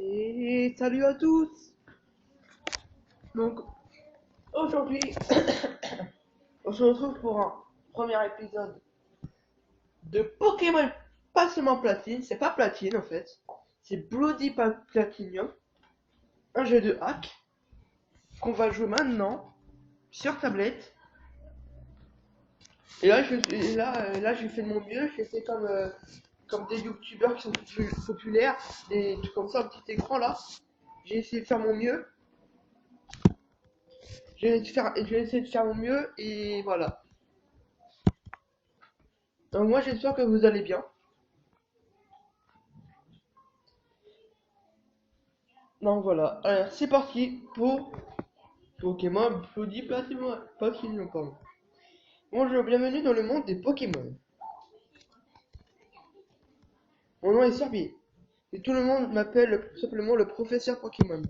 Et salut à tous. Donc aujourd'hui, on se retrouve pour un premier épisode de Pokémon, pas seulement Platine, c'est pas Platine en fait, c'est Bloody Platinum, un jeu de hack qu'on va jouer maintenant sur tablette. Et là, j'ai fait de mon mieux, j'ai fait comme des youtubeurs qui sont populaires, des trucs comme ça, un petit écran là. J'ai essayé de faire mon mieux. J'ai essayé de faire mon mieux et voilà. Donc moi j'espère que vous allez bien. Donc voilà, alors c'est parti pour Pokémon Bloody Platinum. Pardon. Bonjour, bienvenue dans le monde des Pokémon. Mon nom est Sorbier et tout le monde m'appelle simplement le professeur Pokémon.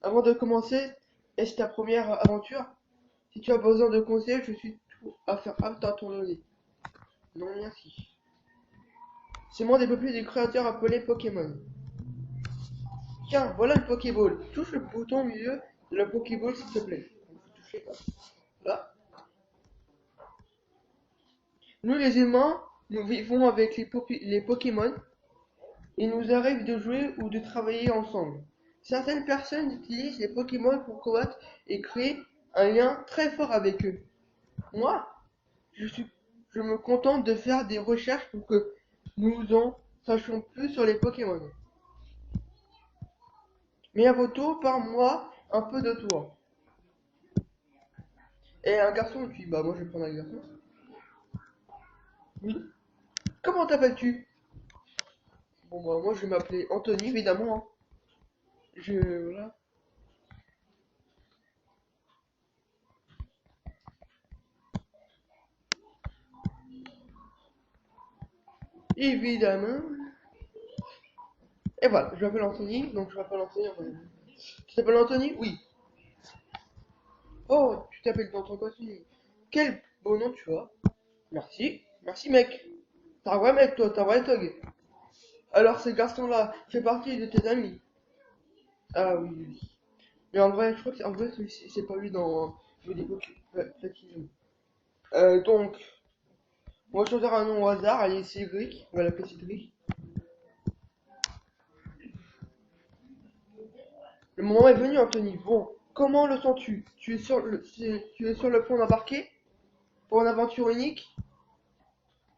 Avant de commencer, est-ce ta première aventure? Si tu as besoin de conseils, je suis tout à faire apte à ton donner. Non merci. Ce monde est peuplé des créateurs appelés Pokémon. Tiens, voilà une Pokéball. Touche le bouton au milieu de la Pokéball s'il te plaît. Touchez pas. Là. Nous les humains, nous vivons avec les Pokémon. Il nous arrive de jouer ou de travailler ensemble. Certaines personnes utilisent les Pokémon pour combattre et créer un lien très fort avec eux. Moi, je me contente de faire des recherches pour que nous en sachions plus sur les Pokémon. Mais à votre tour, parle-moi un peu de toi. Et un garçon ou une fille? Bah moi je vais prendre un garçon. Oui. Comment t'appelles-tu? Bon bah moi je vais m'appeler Anthony évidemment. Hein. Voilà. Évidemment. Et voilà, je m'appelle Anthony, donc je m'appelle Anthony. Tu t'appelles Anthony? Oui. Oh, tu t'appelles dans ton costume. Quel beau nom tu as. Merci. Merci mec. T'es un vrai mec toi, t'es un vrai thug. Alors ce garçon-là fait partie de tes amis. Ah oui, oui. Mais en vrai, je crois que en vrai, c'est pas lui dans le dépôt Platinum. Donc, on va choisir un nom au hasard. Allez, Cédric. On va l'appeler Cédric. Le moment est venu, Anthony. Bon, comment le sens-tu? Tu es sur le point d'embarquer pour une aventure unique?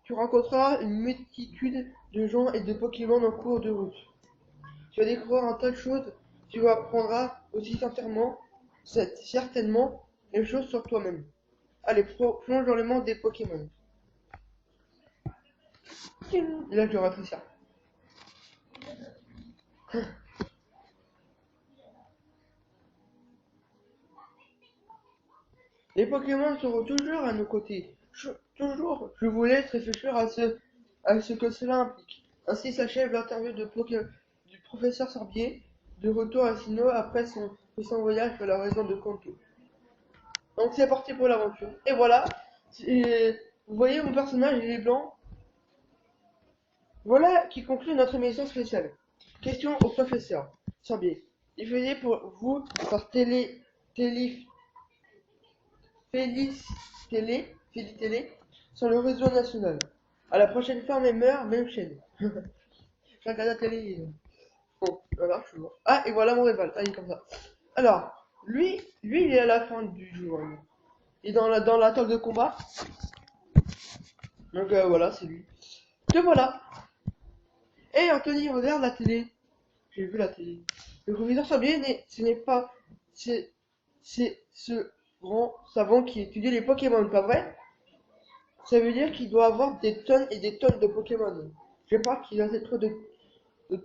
Tu rencontreras une multitude de gens et de Pokémon en cours de route. Tu vas découvrir un tas de choses. Tu apprendras aussi certainement les choses sur toi-même. Allez, plonge dans le monde des Pokémon. Et là, je vais rétrécir. Les Pokémon seront toujours à nos côtés. Toujours, je vous laisse réfléchir à ce que cela implique. Ainsi s'achève l'interview du professeur Sorbier, de retour à Sinnoh après son voyage vers la région de Kanto. Donc c'est parti pour l'aventure. Et voilà, vous voyez mon personnage, il est blanc. Voilà qui conclut notre émission spéciale. Question au professeur Sorbier. Diffusé pour vous par Télé sur le réseau national. À la prochaine fois, même heure, même chaîne. Je regarde la télé. Bon, voilà, je suis mort. Ah, et voilà mon rival. Ah, il est comme ça. Alors, lui, il est à la fin du jour. Il est dans la table de combat. Donc voilà, c'est lui. Te voilà. Hey Anthony, regarde la télé. J'ai vu la télé. Le professeur Sabier, ce n'est pas. C'est ce grand savant qui étudie les Pokémon, pas vrai? Ça veut dire qu'il doit avoir des tonnes et des tonnes de Pokémon. Je pense qu'il a cette trop de, de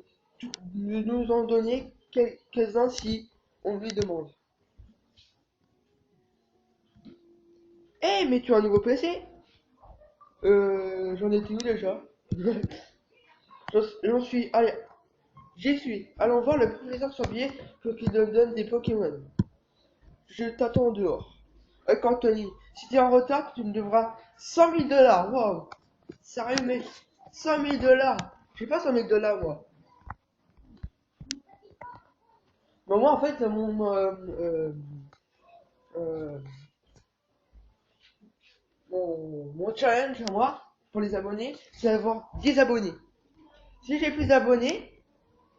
nous en donner quelques-uns si on lui demande. Eh, mais tu as un nouveau PC? J'en étais où déjà? J'en suis. Allez, j'y suis. Allons voir le professeur Sorbier pour qu'il nous donne des Pokémon. Je t'attends dehors. Anthony, si t'es en retard, tu me devras 100 000 $. Waouh! Sérieux, mec? 100 000 $? J'ai pas 100 000 $, moi. Bon, moi, en fait, euh, mon challenge, moi, pour les abonnés, c'est d'avoir 10 abonnés. Si j'ai plus d'abonnés,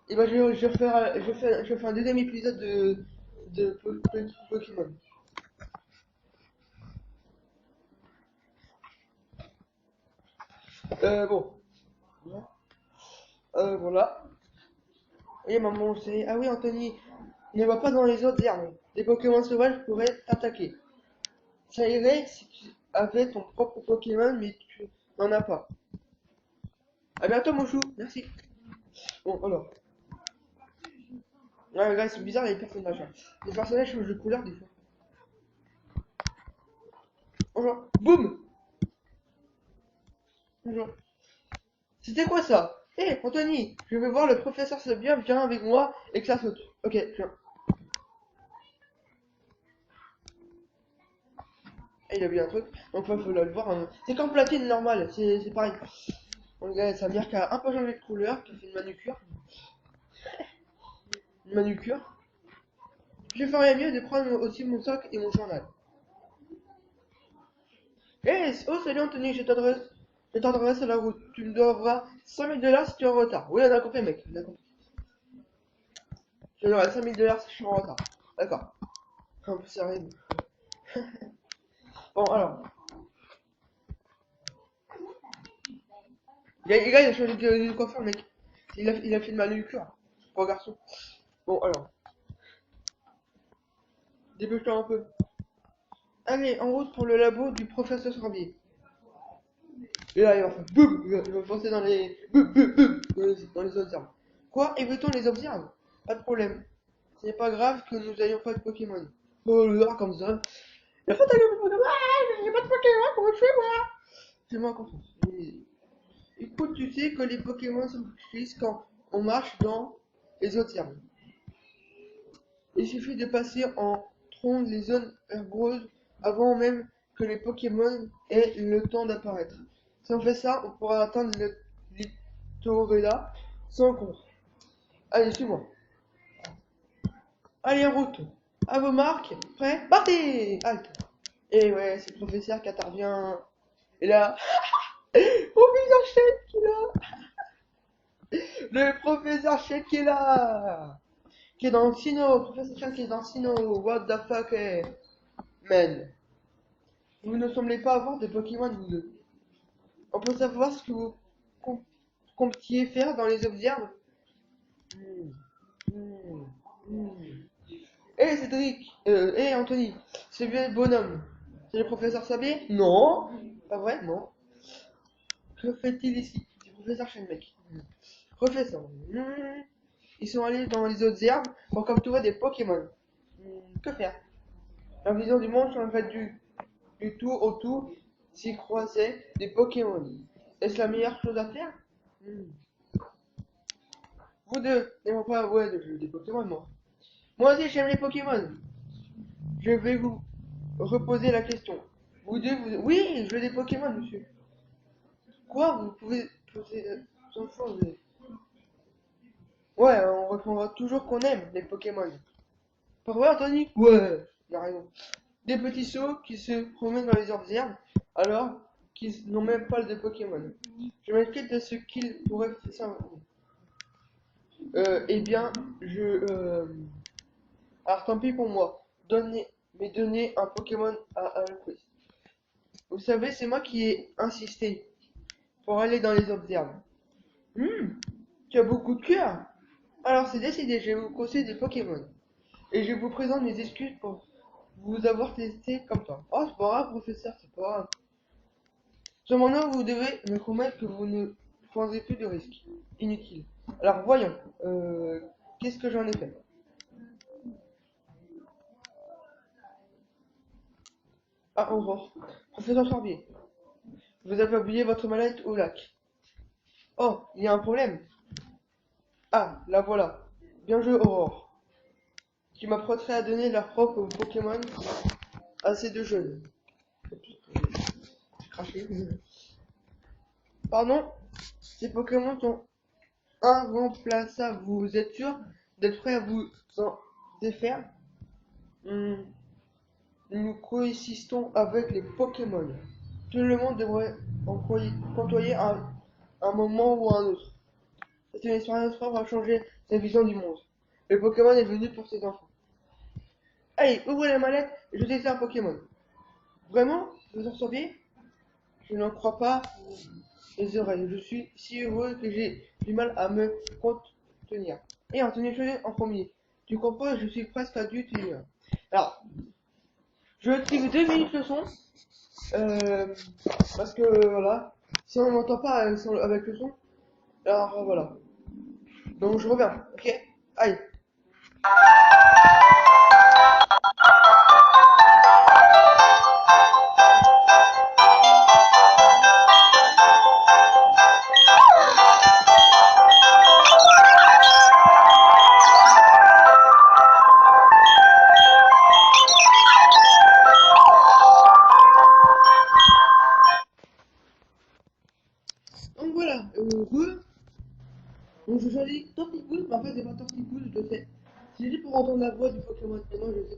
et ben je vais faire un deuxième épisode de Pokémon. Bon. Voilà. Et maman, c'est. Ah oui, Anthony, ne va pas dans les autres herbes. Des Pokémon sauvages pourraient t'attaquer. Ça irait si tu avais ton propre Pokémon, mais tu n'en as pas. À bientôt, mon chou. Merci. Bon, alors. Ouais, regarde, c'est bizarre les personnages. Hein. Les personnages changent de couleur des fois. Bonjour. Boum. Bonjour. C'était quoi ça? Hé, Anthony, je vais voir le professeur Sabien, viens avec moi et que ça saute. Ok, viens. Eh, il a vu un truc, donc il faut le voir. Hein. C'est comme platine normale, c'est pareil. On regarde sa mère qui a un peu changé de couleur, qui a fait une manucure. Une manucure. Je ferais mieux de prendre aussi mon sac et mon journal. Oh salut Anthony, je t'adresse à la route. Tu me devras 5 000 $ si tu es en retard. Oui, on a compris mec, on a compris. Je te devrai 5 000 $ si je suis en retard. D'accord. Un peu sérieux. Bon alors, les gars, il a changé de coiffure mec. Il a fait une manucure. Pour garçon. Bon alors, dépêche-toi un peu. Allez, en route pour le labo du professeur Sorbier. Et là, il va faire boum, il va foncer dans les boum, boum, boum, dans les observes. Quoi? Évitons les observes? Pas de problème. Ce n'est pas grave que nous ayons pas de Pokémon. Oh là, comme ça. Il faut aller au Pokémon. Ah, j'ai pas de Pokémon, comment je fais moi? Fais-moi confiance. Écoute, tu sais que les Pokémon s'enfuient quand on marche dans les observes. Il suffit de passer en tronc les zones herbeuses avant même que les Pokémon aient le temps d'apparaître. Si on fait ça, on pourra atteindre le littoral sans encombre. Allez, suis-moi. Allez, en route. À vos marques. Prêt? Partez! Halte. Et ouais, c'est le professeur qui intervient. Et là, professeur Chef qui est là. Le professeur Chef qui est là. Qui est dans le Sino. Professeur Chef qui est dans le Sino. What the fuck, man. Vous ne semblez pas avoir de Pokémon, vous deux. On peut savoir ce que vous comptiez faire dans les observes? Hé Cédric, Anthony, c'est bien le bonhomme. C'est le professeur Sabier? Non. Pas vrai? Non. Que fait-il ici? C'est le professeur Shenmec. Professeur. Ils sont allés dans les autres herbes pour capturer des Pokémon. Que faire? La vision du monde changerait du tout au tout s'ils croisaient des Pokémon. Est-ce la meilleure chose à faire? Vous deux n'aimez pas ouais, des Pokémon, moi. Moi aussi, j'aime les Pokémon. Je vais vous reposer la question. Vous deux, oui, je veux des Pokémon, monsieur. Quoi? Vous pouvez poser sans chose. Ouais, on répondra toujours qu'on aime les Pokémon. Pas vrai, Anthony? Ouais, il a raison. des petits sauts qui se promènent dans les herbes, alors qu'ils n'ont même pas de Pokémon. Je m'inquiète de ce qu'ils pourraient faire ça. Eh bien, alors tant pis pour moi. Donner un Pokémon à Alquist. Vous savez, c'est moi qui ai insisté pour aller dans les herbes. Tu as beaucoup de cœur. Alors c'est décidé, je vais vous conseiller des Pokémon. Et je vous présente mes excuses pour vous avoir testé comme ça. Oh, c'est pas grave, professeur, c'est pas grave. Cependant, vous devez me promettre que vous ne prendrez plus de risques inutiles. Alors voyons, qu'est-ce que j'en ai fait? Ah, Aurore. Professeur Sorbier, vous avez oublié votre mallette au lac. Oh, il y a un problème. Ah, la voilà. Bien joué, Aurore. Qui m'apprêterait à donner leur propre Pokémon à ces deux jeunes. J'ai craché. Pardon, ces Pokémon sont irremplaçables. Vous êtes sûr d'être prêt à vous en défaire? Hmm, Nous coexistons avec les Pokémon. Tout le monde devrait côtoyer un moment ou un autre. C'est une expérience propre à changer sa vision du monde. Le Pokémon est venu pour ses enfants. Allez, ouvrez la mallette et je teste un Pokémon. Vraiment? Vous en sortez? Je n'en crois pas les oreilles. Je suis si heureux que j'ai du mal à me contenir. Et Anthony Cholet en premier. Tu comprends, je suis presque adulte. Alors, je active 2 minutes le son. Parce que voilà. Si on n'entend pas avec le son, alors voilà. Donc je reviens, ok? Allez. Donc voilà, donc je choisis Tortipousse, mais en fait c'est pas Tortipousse, je sais. C'est juste pour entendre la voix du Pokémon, et moi je sais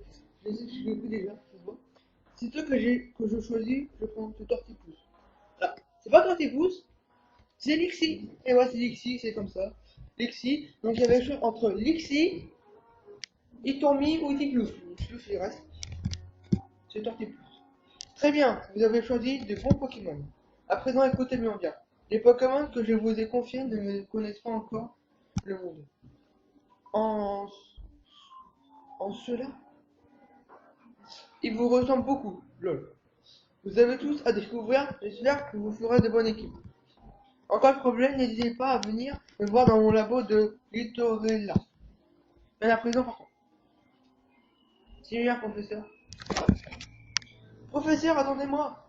que je l'ai plus déjà, ça se voit. C'est toi que je choisis, je prends ce Tortipousse. Ah, c'est pas Tortipousse, c'est Lixie. Et ouais, c'est Lixie, c'est comme ça. Lixie, donc il y avait le choix entre Lixie, Itormi ou Itiklouf. Itiklouf il reste, c'est Tortipousse. Très bien, vous avez choisi de bons Pokémon. À présent, écoutez-moi bien. Les Pokémon que je vous ai confiés ne me connaissent pas encore le monde. En, en cela, ils vous ressemblent beaucoup, lol. Vous avez tous à découvrir, j'espère que vous ferez de bonnes équipes. En cas de problème, n'hésitez pas à venir me voir dans mon labo de Littorella. Mais à présent, par contre. C'est bien, professeur. Professeur, attendez-moi.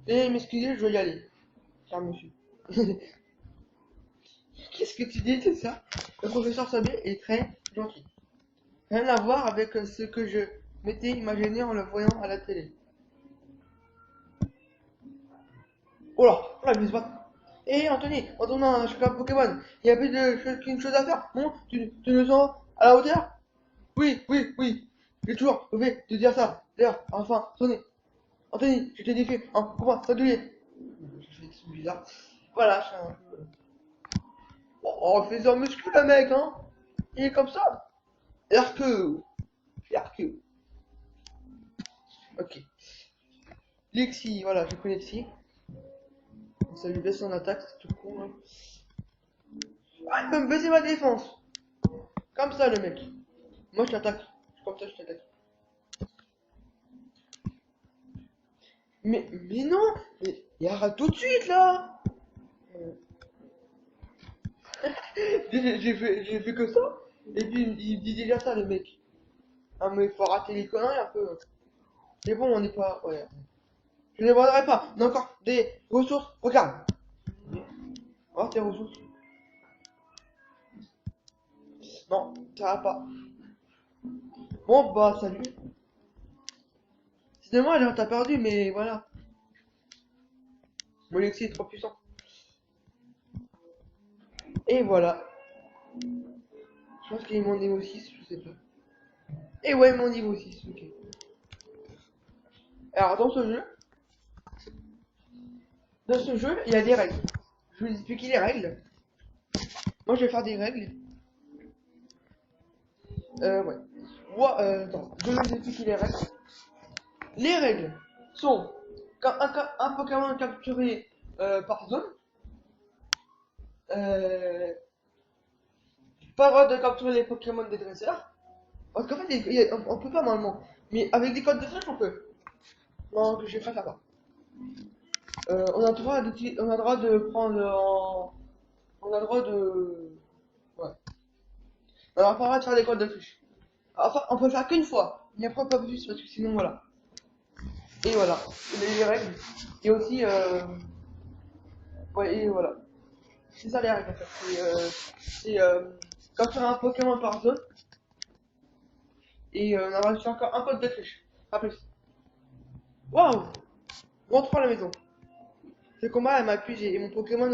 Eh, m'excusez, je dois y aller. Cher monsieur. Qu'est-ce que tu dis, c'est ça? Le professeur Sabé est très gentil. Rien à voir avec ce que je m'étais imaginé en le voyant à la télé. Oh là, oh là, il se bat. Hé Anthony, on tourne un championnat Pokémon. Il y a plus qu'une chose à faire. Bon, tu nous sens à la hauteur? Oui, oui, oui. J'ai toujours oublié de dire ça. D'ailleurs, enfin, Anthony, je t'ai défié en combat singulier. Je fais des sons bizarres. Voilà, je suis un peu... Oh, fais un muscu, le mec, hein. Il est comme ça. Hercule. Hercule. Ok. Lexi, voilà, je connais Lexi. Ça lui baisse son attaque, c'est tout con, hein. Ah, il peut me baisser ma défense. Comme ça, le mec. Moi, je t'attaque. Comme ça, je t'attaque. Mais non. Mais arrête tout de suite, là. Euh, j'ai fait que ça. Et puis, il me dit déjà ça, le mec. Ah, mais il faut rater les conneries un peu. Mais bon, on n'est pas... Ouais. Je ne les pas. On a encore des ressources. Regarde. Oh, tes ressources. Non, ça va pas. Bon, bah, salut. C'est dommage, hein, t'as perdu, mais voilà. Mon Lexi est trop puissant. Et voilà. Je pense qu'il est mon niveau 6, je sais pas. Et ouais, mon niveau 6, ok. Alors dans ce jeu, il y a des règles. Je vais vous expliquer les règles. Moi, je vais faire des règles. Ouais. Attends, je vais vous expliquer les règles. Les règles sont quand un Pokémon est capturé par zone, euh, pas le droit de capturer les Pokémon des dresseurs. Parce qu'en fait, on peut pas normalement. Mais avec des codes de flèche, on peut. Non, que je ferai pas. On a le droit on a le droit de prendre on a le droit de. Ouais. On a pas le droit de faire des codes de flèche. Enfin, on peut le faire qu'une fois. Mais après, pas plus, parce que sinon, voilà. Et voilà. Les règles. Et aussi, ouais, et voilà. C'est ça les règles en fait. Capturer un Pokémon par zone. Et on a reçu encore un code de flèche. Pas plus. Waouh! Rentrons à la maison. Ce combat m'a épuisé et mon Pokémon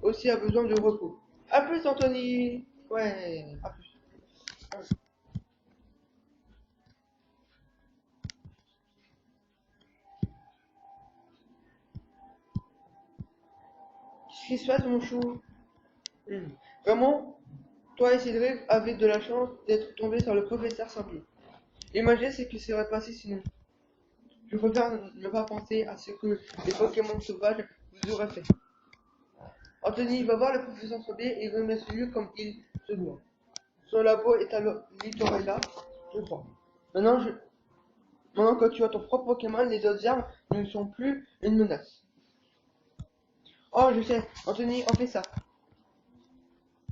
aussi a besoin de repos. A plus, Anthony! Ouais, à plus. Qu'est-ce qui se passe, mon chou? Vraiment, toi et Cédric avez de la chance d'être tombés sur le professeur Simpi. Imaginez ce qui serait passé sinon. Je préfère ne pas penser à ce que les Pokémon sauvages vous auraient fait. Anthony va voir le professeur Simpi et remercie-le comme il se doit. Son labo est à Littorella, je crois. Maintenant, Maintenant que tu as ton propre Pokémon, les autres armes ne sont plus une menace. Oh, je sais, Anthony, on fait ça.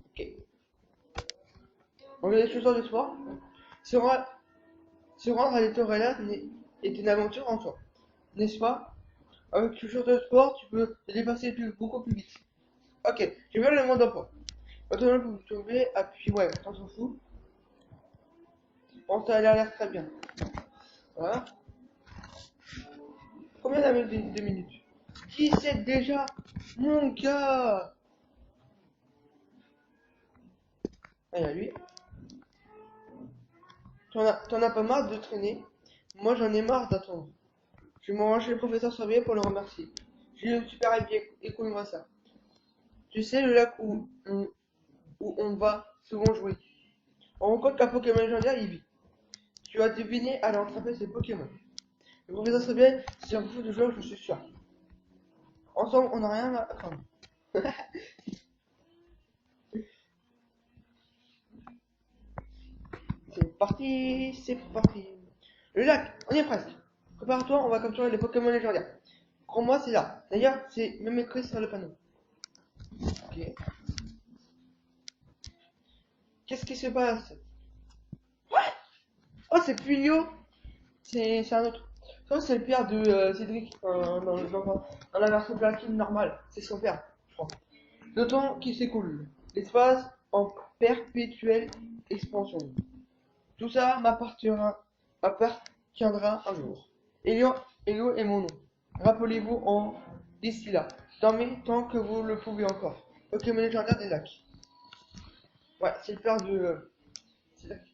Ok. On met les chaussures de sport. Se rendre à l'Etorella est une aventure en soi. N'est-ce pas? Avec les chaussures de sport, tu peux te dépasser beaucoup plus vite. Ok, je vais le monde d'emploi. Maintenant, vous tomber, appuie, ouais, on s'en fout. Bon, ça a l'air très bien. Voilà. Combien d'années de minutes? 17 déjà? Mon gars! Ah, il y a lui. T'en as pas marre de traîner? Moi j'en ai marre d'attendre. Je vais m'en chez le professeur Sorbier pour le remercier. J'ai eu une super idée, écoute-moi ça. Tu sais le lac où on va souvent jouer. On rencontre qu'un Pokémon légendaire y vit. Tu as deviné à l'attraper ces Pokémon. Le professeur Sorbier, c'est un fou de joueur, je suis sûr. Ensemble, on n'a rien à craindre. C'est parti, c'est parti. Le lac, on y est presque. Prépare-toi, on va capturer les Pokémon légendaires. Crois-moi, c'est là. D'ailleurs, c'est même écrit sur le panneau. Ok. Qu'est-ce qui se passe? Oh, c'est Puyo! C'est un autre. Ça, c'est le père de Cédric dans la version platine normale. C'est son père, je crois. Le temps qui s'écoule. L'espace en perpétuelle expansion. Tout ça m'appartiendra un jour. Elio est mon nom. Rappelez-vous d'ici là. Dormez tant que vous le pouvez encore. Pokémon légendaire des lacs. Ouais, c'est le père de.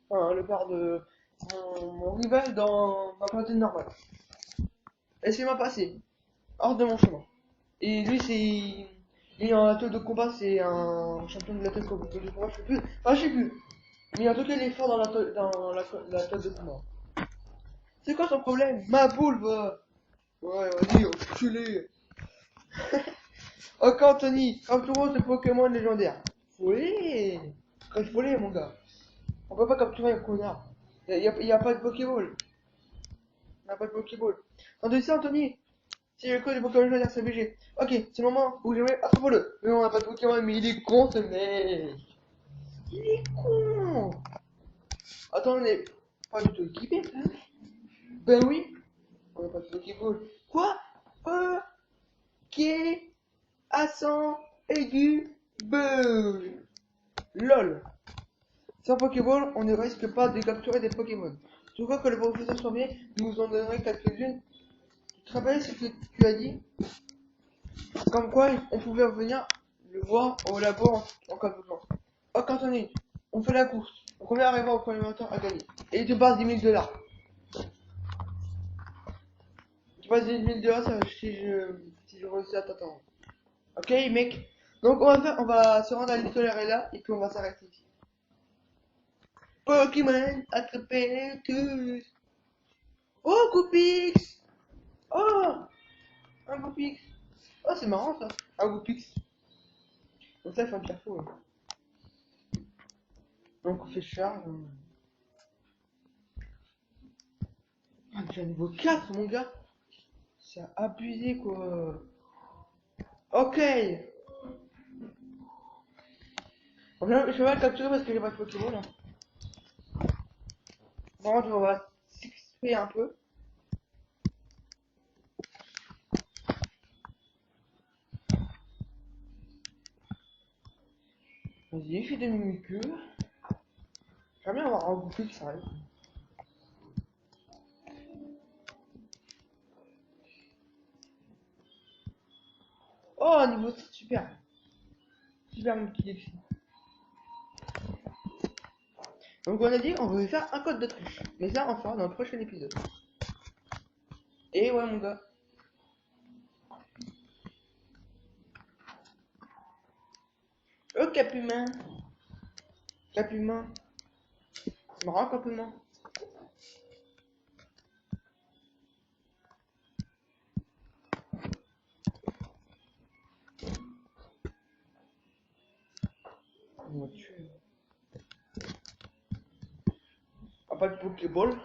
Enfin, le père de mon rival dans ma partie normale. Laissez-moi passer, hors de mon chemin. Et lui, c'est. Il est en atelier de combat, c'est un champion de l'atelier de combat, je sais plus. Enfin, je sais plus. Mais en tout cas, il est fort dans l'atelier de combat. C'est quoi son problème? Ma boule, va! Ouais, vas-y, enculé. Ok, Anthony, capturons ce Pokémon légendaire. Oui! Très volé, mon gars. On peut pas capturer un connard. Y a pas de Pokéball. On n'a pas de Pokéball. Tandis ça, Anthony, si le code du Pokémon légendaire c'est obligé. Ok, c'est le moment où j'aimerais attrape-le. Mais on n'a pas de Pokémon, mais il est con ce mec. Il est con. Attends, on est pas du tout équipé, hein? Ben oui, on n'a pas de Pokéball. Quoi? Ok, accent aigu, beuh. LOL. Sans Pokéball, on ne risque pas de capturer des Pokémon. Tu crois que le professeur Sommier nous en donnerait quelques-unes? Tu te rappelles ce que tu as dit? Comme quoi, on pouvait revenir le voir au labo en cas de besoin. Ok, Anthony, on fait la course. Le premier arrivant au premier temps à gagner. Et il te passe 10 000 $. Vas-y, 1200 si je réussis à t'attendre. Ok, mec. Donc on va se rendre à l'île là et puis on va s'arrêter ici. Pokémon, attrapez tous. Oh, Goupix. Oh, un Goupix. Oh, c'est marrant ça. Un Goupix. Donc ça, il faut être careful. Hein. Donc on fait charge. Hein. Ah, déjà niveau 4, mon gars. C'est abusé quoi. Ok. Bon, je vais le capturer parce que j'ai pas de Pokémon là. Bon, on va s'exprimer un peu. Vas-y, fais des mimiques. J'aimerais bien avoir un bouffé qui s'arrête. Oh, niveau 7, super. Super multi. Donc on a dit on va faire un code de triche. Mais ça on fera dans le prochain épisode. Et ouais mon gars. Oh Capumin. Capumin. C'est marrant Capumin. On va tuer. Ah pas de Pokéball.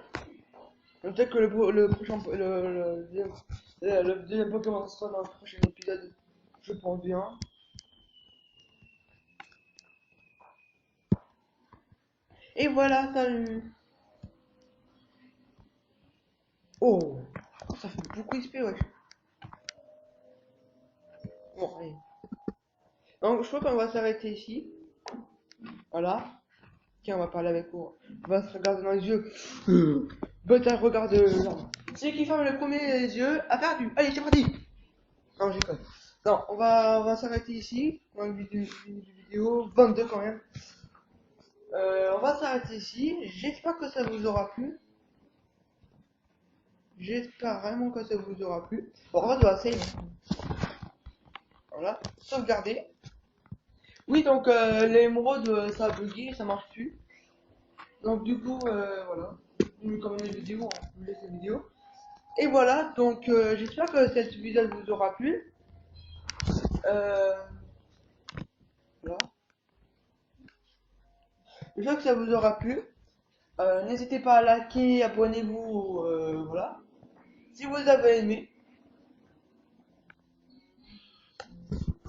Peut-être que le prochain le deuxième Pokémon sera dans le prochain épisode. Je pense bien. Et voilà, salut. Oh, ça fait beaucoup XP wesh. Bon allez. Donc je crois qu'on va s'arrêter ici. Voilà. Tiens, on va parler avec vous. On va se regarder dans les yeux. Bâtard, regarde l'arbre. Celui qui ferme le premier les yeux a perdu. Allez, c'est parti. Non, j'ai con. Non, on va s'arrêter ici. Dans une vidéo 22 quand même. On va s'arrêter ici. J'espère que ça vous aura plu. J'espère vraiment que ça vous aura plu. Bon, on va save. Voilà. Sauvegarder. Oui, donc l'émeraude, ça a bugué, ça marche plus. Donc du coup, voilà. Comme une vidéo, hein. Je vous laisse la vidéo. Et voilà, donc j'espère que cette vidéo vous aura plu. Voilà. J'espère que ça vous aura plu. N'hésitez pas à liker, abonnez-vous, voilà. Si vous avez aimé,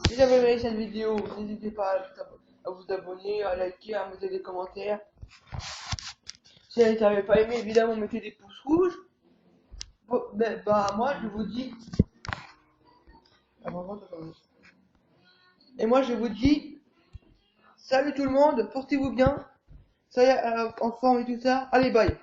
si vous avez aimé cette vidéo, n'hésitez pas à vous abonner, à liker, à mettre des commentaires. Si vous n'avez pas aimé, évidemment, mettez des pouces rouges. Bon, ben, bah, moi, je vous dis. Et moi, je vous dis. Salut tout le monde, portez-vous bien. Ça y est, en forme et tout ça. Allez, bye.